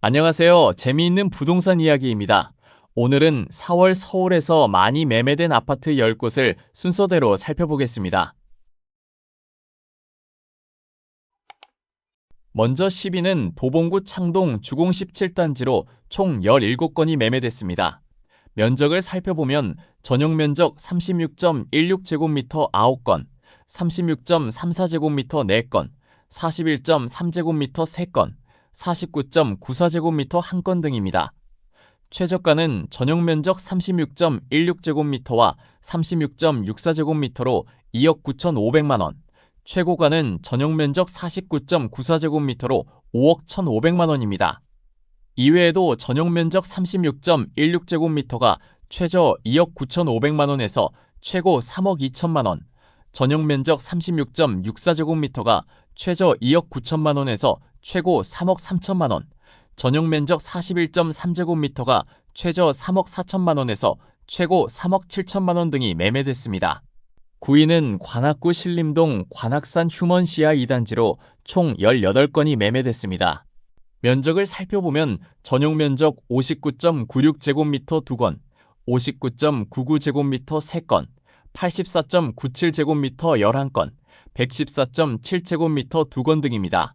안녕하세요. 재미있는 부동산 이야기입니다. 오늘은 4월 서울에서 많이 매매된 아파트 10곳을 순서대로 살펴보겠습니다. 먼저 10위는 도봉구 창동 주공 17단지로 총 17건이 매매됐습니다. 면적을 살펴보면 전용 면적 36.16제곱미터 9건, 36.34제곱미터 4건, 41.3제곱미터 3건, 49.94제곱미터 1건 등입니다. 최저가는 전용 면적 36.16제곱미터와 36.64제곱미터로 2억 9,500만원, 최고가는 전용 면적 49.94제곱미터로 5억 1,500만원입니다. 이외에도 전용 면적 36.16제곱미터가 최저 2억 9,500만원에서 최고 3억 2천만원, 전용 면적 36.64제곱미터가 최저 2억 9천만원에서 최고 3억 3천만원, 전용 면적 41.3제곱미터가 최저 3억 4천만원에서 최고 3억 7천만원 등이 매매됐습니다. 9위는 관악구 신림동 관악산 휴먼시아 2단지로 총 18건이 매매됐습니다. 면적을 살펴보면 전용 면적 59.96제곱미터 2건, 59.99제곱미터 3건, 84.97제곱미터 11건, 114.7제곱미터 2건 등입니다.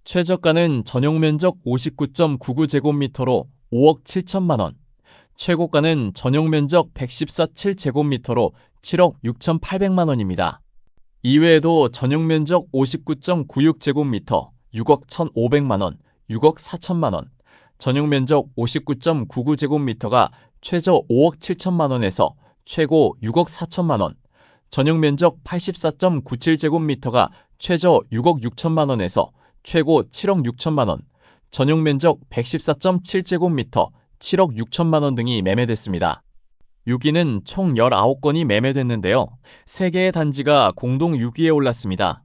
최저가는 전용 면적 59.99제곱미터로 5억 7천만원, 최고가는 전용 면적 114.7제곱미터로 7억 6,800만원입니다. 이외에도 전용 면적 59.96제곱미터 6억 1,500만원, 6억 4천만원, 전용 면적 59.99제곱미터가 최저 5억 7천만원에서 최고 6억 4천만원, 전용 면적 84.97제곱미터가 최저 6억 6천만원에서 최고 7억 6천만원, 전용 면적 114.7제곱미터 7억 6천만원 등이 매매됐습니다. 6위는 총 19건이 매매됐는데요. 3개의 단지가 공동 6위에 올랐습니다.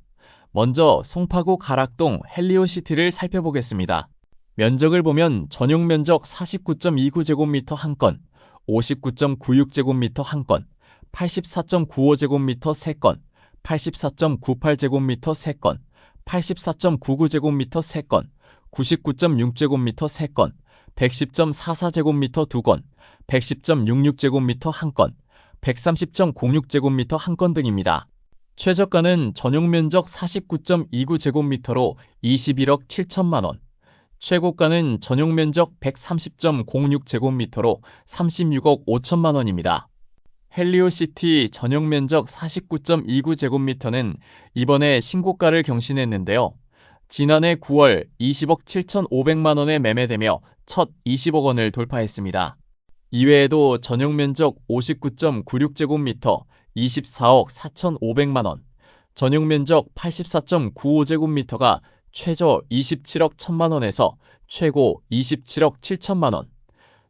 먼저 송파구 가락동 헬리오시티를 살펴보겠습니다. 면적을 보면 전용 면적 49.29제곱미터 1건, 59.96제곱미터 1건, 84.95제곱미터 3건, 84.98제곱미터 3건, 84.99제곱미터 3건, 99.6제곱미터 3건, 110.44제곱미터 2건, 110.66제곱미터 1건, 130.06제곱미터 1건 등입니다. 최저가는 전용 면적 49.29제곱미터로 21억 7천만원, 최고가는 전용 면적 130.06제곱미터로 36억 5천만원입니다. 헬리오시티 전용 면적 49.29제곱미터는 이번에 신고가를 경신했는데요. 지난해 9월 20억 7,500만원에 매매되며 첫 20억 원을 돌파했습니다. 이외에도 전용 면적 59.96제곱미터 24억 4,500만원, 전용 면적 84.95제곱미터가 최저 27억 1천만원에서 최고 27억 7천만원,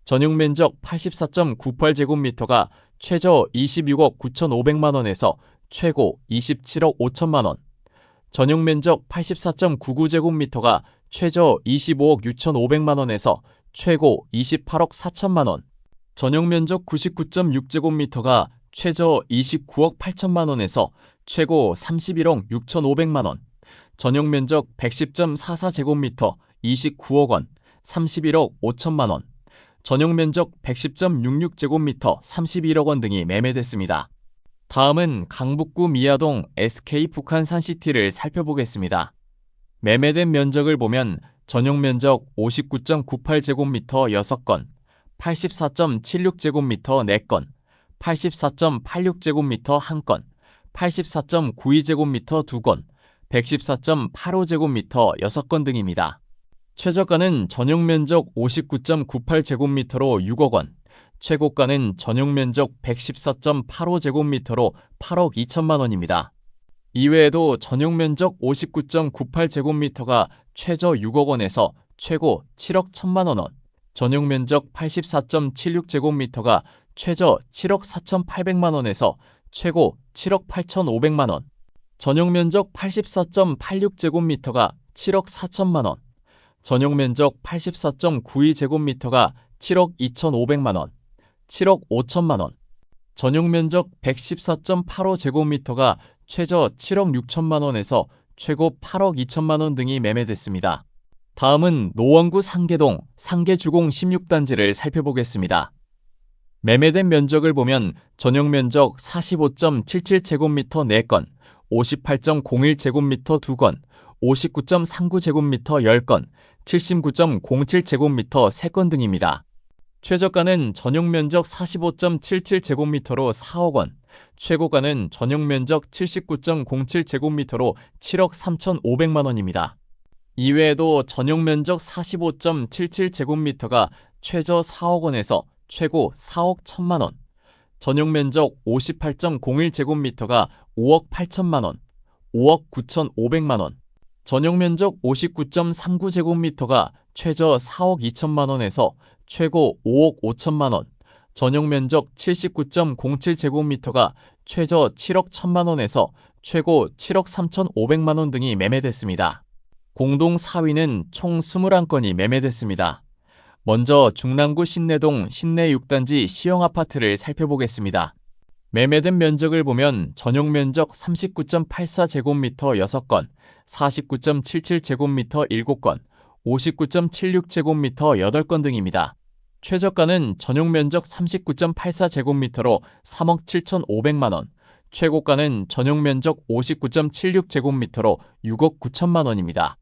전용 면적 84.98제곱미터가 최저 26억 9,500만원에서 최고 27억 5천만원, 전용 면적 84.99제곱미터가 최저 25억 6,500만원에서 최고 28억 4천만원, 전용 면적 99.6제곱미터가 최저 29억 8천만원에서 최고 31억 6,500만원, 전용 면적 110.44제곱미터 29억 원, 31억 5천만원, 전용 면적 110.66제곱미터 31억 원 등이 매매됐습니다. 다음은 강북구 미아동 SK 북한산시티를 살펴보겠습니다. 매매된 면적을 보면 전용 면적 59.98제곱미터 6건, 84.76제곱미터 4건, 84.86제곱미터 1건, 84.92제곱미터 2건, 114.85제곱미터 6건 등입니다. 최저가는 전용 면적 59.98제곱미터로 6억 원, 최고가는 전용 면적 114.85제곱미터로 8억 2천만 원입니다. 이외에도 전용 면적 59.98제곱미터가 최저 6억 원에서 최고 7억 1천만 원, 전용 면적 84.76제곱미터가 최저 7억 4,800만 원에서 최고 7억 8,500만 원, 전용 면적 84.86제곱미터가 7억 4천만 원, 전용 면적 84.92제곱미터가 7억 2,500만 원, 7억 5천만 원, 전용 면적 114.85제곱미터가 최저 7억 6천만 원에서 최고 8억 2천만 원 등이 매매됐습니다. 다음은 노원구 상계동 상계주공 16단지를 살펴보겠습니다. 매매된 면적을 보면 전용 면적 45.77제곱미터 4건, 58.01제곱미터 2건, 59.39제곱미터 10건, 79.07제곱미터 3건 등입니다. 최저가는 전용 면적 45.77제곱미터로 4억 원, 최고가는 전용 면적 79.07제곱미터로 7억 3,500만 원입니다. 이외에도 전용 면적 45.77제곱미터가 최저 4억 원에서 최고 4억 1천만 원, 전용 면적 58.01제곱미터가 5억 8천만 원, 5억 9,500만 원, 전용 면적 59.39제곱미터가 최저 4억 2천만 원에서 최고 5억 5천만 원, 전용 면적 79.07제곱미터가 최저 7억 1천만 원에서 최고 7억 3,500만 원 등이 매매됐습니다. 공동 4위는 총 21건이 매매됐습니다. 먼저 중랑구 신내동 신내 6단지 시형아파트를 살펴보겠습니다. 매매된 면적을 보면 전용 면적 39.84제곱미터 6건, 49.77제곱미터 7건, 59.76제곱미터 8건 등입니다. 최저가는 전용 면적 39.84제곱미터로 3억 7,500만 원, 최고가는 전용 면적 59.76제곱미터로 6억 9천만 원입니다.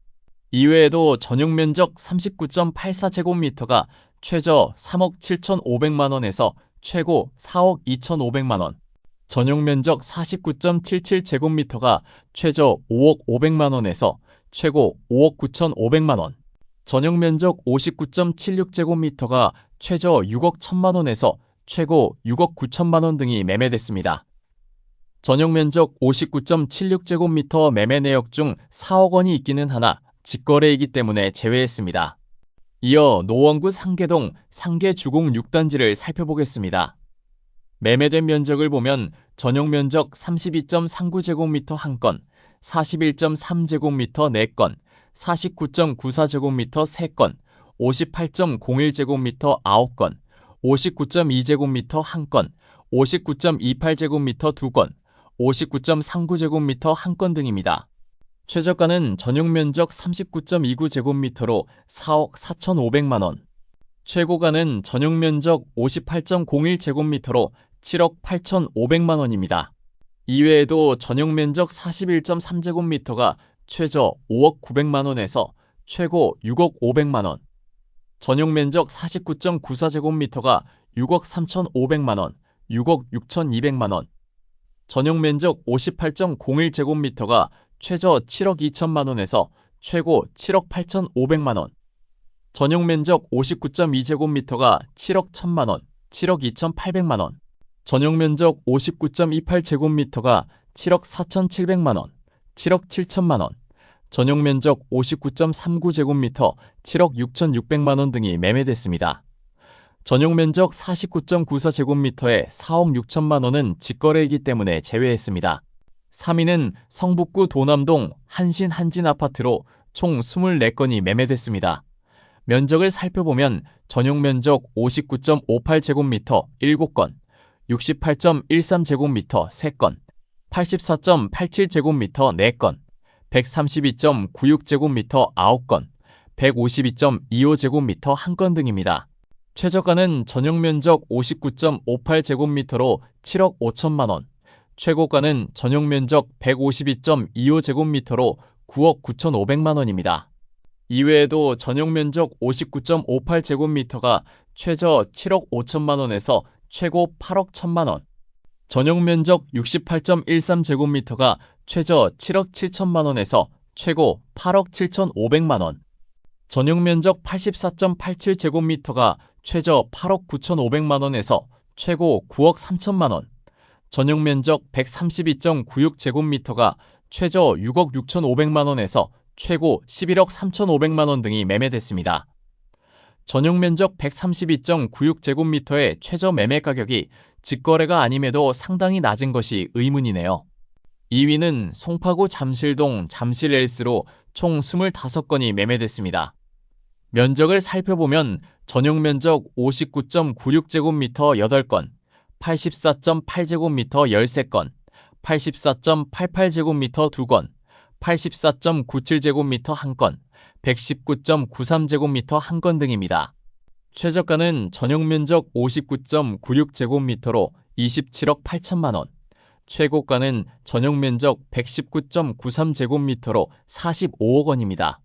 이외에도 전용 면적 39.84제곱미터가 최저 3억 7,500만 원에서 최고 4억 2,500만 원, 전용 면적 49.77제곱미터가 최저 5억 500만 원에서 최고 5억 9,500만 원, 전용 면적 59.76제곱미터가 최저 6억 1천만 원에서 최고 6억 9천만 원 등이 매매됐습니다. 전용 면적 59.76제곱미터 매매 내역 중 4억 원이 있기는 하나 직거래이기 때문에 제외했습니다. 이어 노원구 상계동 상계주공 6단지를 살펴보겠습니다. 매매된 면적을 보면 전용 면적 32.39제곱미터 1건, 41.3제곱미터 4건, 49.94제곱미터 3건, 58.01제곱미터 9건, 59.2제곱미터 1건, 59.28제곱미터 2건, 59.39제곱미터 1건 등입니다. 최저가는 전용 면적 39.29제곱미터로 4억 4,500만 원, 최고가는 전용 면적 58.01제곱미터로 7억 8,500만 원입니다. 이외에도 전용 면적 41.3제곱미터가 최저 5억 900만 원에서 최고 6억 500만 원, 전용 면적 49.94제곱미터가 6억 3,500만 원, 6억 6,200만 원, 전용 면적 58.01제곱미터가 최저 7억 2천만 원에서 최고 7억 8,500만 원, 전용 면적 59.2제곱미터가 7억 1천만 원, 7억 2,800만 원, 전용 면적 59.28제곱미터가 7억 4,700만 원, 7억 7천만 원, 전용 면적 59.39제곱미터 7억 6,600만 원 등이 매매됐습니다. 전용 면적 49.94제곱미터에 4억 6천만 원은 직거래이기 때문에 제외했습니다. 3위는 성북구 도남동 한신 한진 아파트로 총 24건이 매매됐습니다. 면적을 살펴보면 전용 면적 59.58제곱미터 7건, 68.13제곱미터 3건, 84.87제곱미터 4건, 132.96제곱미터 9건, 152.25제곱미터 1건 등입니다. 최저가는 전용 면적 59.58제곱미터로 7억 5천만 원, 최고가는 전용 면적 152.25제곱미터로 9억 9,500만 원입니다. 이외에도 전용 면적 59.58제곱미터가 최저 7억 5천만 원에서 최고 8억 1천만 원, 전용 면적 68.13제곱미터가 최저 7억 7천만 원에서 최고 8억 7,500만 원, 전용 면적 84.87제곱미터가 최저 8억 9,500만 원에서 최고 9억 3천만 원, 전용 면적 132.96제곱미터가 최저 6억 6,500만 원에서 최고 11억 3,500만 원 등이 매매됐습니다. 전용 면적 132.96제곱미터의 최저 매매 가격이 직거래가 아님에도 상당히 낮은 것이 의문이네요. 2위는 송파구 잠실동 잠실엘스로 총 25건이 매매됐습니다. 면적을 살펴보면 전용 면적 59.96제곱미터 8건, 84.8제곱미터 13건, 84.88제곱미터 2건, 84.97제곱미터 1건, 119.93제곱미터 한 건 등입니다. 최저가는 전용면적 59.96제곱미터로 27억 8천만 원, 최고가는 전용면적 119.93제곱미터로 45억 원입니다.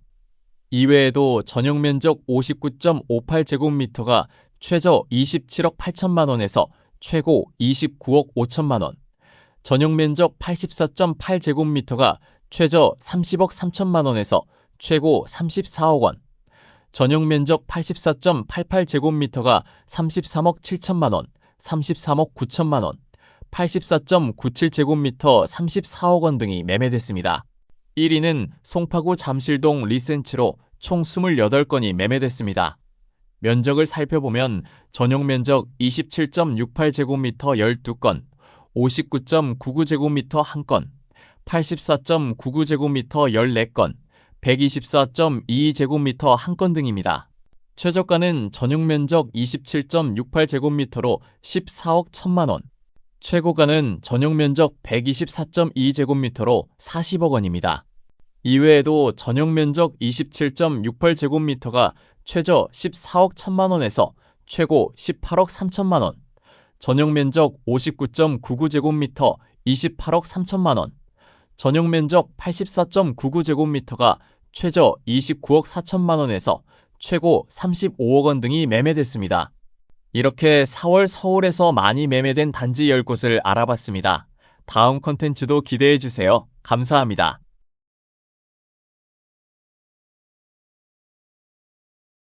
이외에도 전용면적 59.58제곱미터가 최저 27억 8천만 원에서 최고 29억 5천만 원, 전용면적 84.8제곱미터가 최저 30억 3천만 원에서 최고 34억 원, 전용면적 84.88제곱미터가 33억 7천만 원, 33억 9천만 원, 84.97제곱미터 34억 원 등이 매매됐습니다. 1위는 송파구 잠실동 리센츠로 총 28건이 매매됐습니다. 면적을 살펴보면 전용면적 27.68제곱미터 12건, 59.99제곱미터 1건, 84.99제곱미터 14건, 124.22제곱미터 1건 등입니다. 최저가는 전용면적 27.68제곱미터로 14억 1천만 원, 최고가는 전용면적 124.2제곱미터로 40억 원입니다. 이외에도 전용면적 27.68제곱미터가 최저 14억 1천만 원에서 최고 18억 3천만 원, 전용면적 59.99제곱미터 28억 3천만 원, 전용면적 84.99제곱미터가 최저 29억 4천만 원에서 최고 35억 원 등이 매매됐습니다. 이렇게 4월 서울에서 많이 매매된 단지 10곳을 알아봤습니다. 다음 콘텐츠도 기대해주세요. 감사합니다.